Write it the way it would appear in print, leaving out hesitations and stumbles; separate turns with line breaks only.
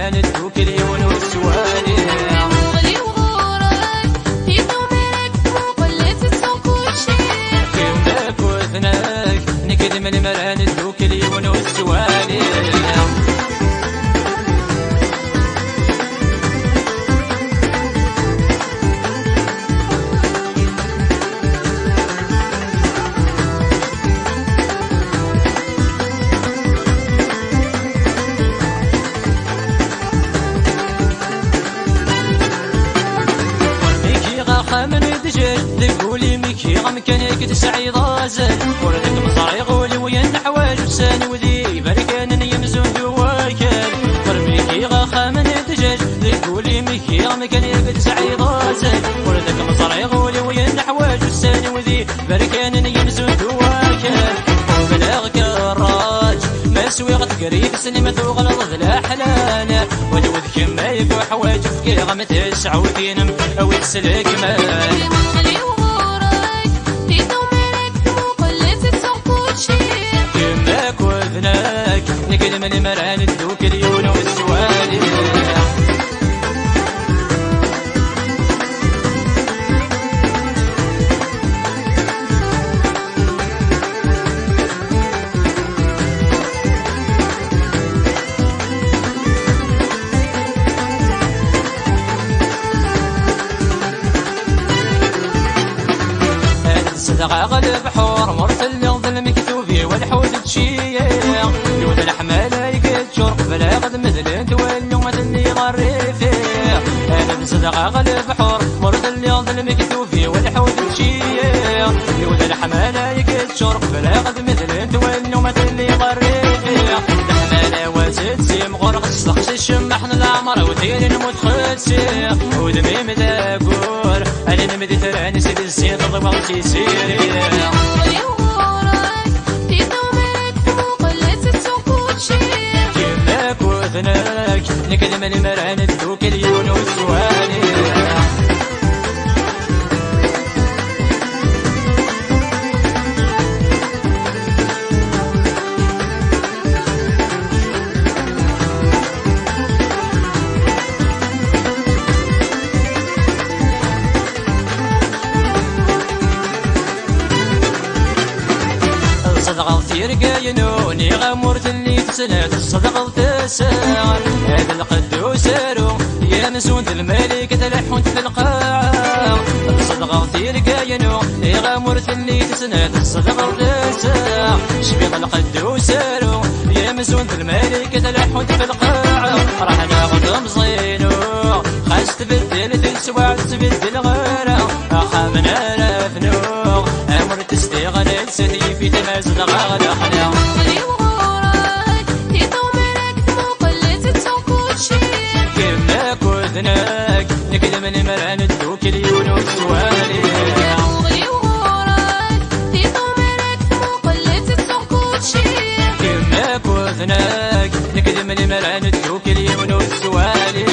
المران دوك اليون والسوالي
غلي وغورك في ضميرك وقلت السوق والشير
كيماك وثناك نكدم المران دوك اليون والسوالي من دجاج تقولي ميكي غم كانك تسعي ضازل وردك مصاري غولي وين حواج وساني وذي بركان يمزون دواكل ورميكي غاخا من دجاج تقولي ميكي غم كانك تسعي ضازل وردك مصاري غولي وين حواج وساني وذي بركان يمزون دواكل وبلاغ كراج ما سويغ تقريب سنمة وغلط ذلا حلانة ودود كما يكو حواج فكي غم تسع وثينم أو يتسلك مال
غلي وغورك في ضميرك وقلت السوق والشير
كماك وذناك نكدم المران دوك اليون والسوالي صدقة غلب حور مرت اللغض المكتوبي والحوت تشيع يود الحمالة يقد شرق بلا غد مثل انت واليوم اللي غريفي انا صدقة غلب حور مرت اللغض المكتوبي والحوت تشيع يود الحمالة يقد شرق بلا غد مثل انت واليوم اللي غريفي الحمالة واسد سيم غرق تسلخش الشمحن العمر وثير نموت خدسي ودمي مداقور انا نمدي تراني سيد الزين ضبغتي سيري
غلي وغورك في ضميرك وقلت السوق والشير
كماك وثناك نكدم المران دوك اليون والسوالي صدقة تيرقاينوني غمورت اللي تسنات الصدقة تسار هذا القدوس رو يا مسود الملك تلحون في القاعة الصدقة تيرقاينوني غمورت اللي تسنات الصدقة تسار شبيق القدوس رو يا مسود الملك تلحون في القاعة راح ناخذ مزينو خاص تبدل تسوى تبدل غيره خامنا نفنو امر تستغنى سدي في تمازن غادا خلا
غلي وغورك في ضميرك وقلت السوق والشير
كماك وذناك نكدم المران دوك اليون والسوالي
غلي وغورك في ضميرك وقلت السوق والشير
كماك وذناك نكدم المران دوك اليون والسوالي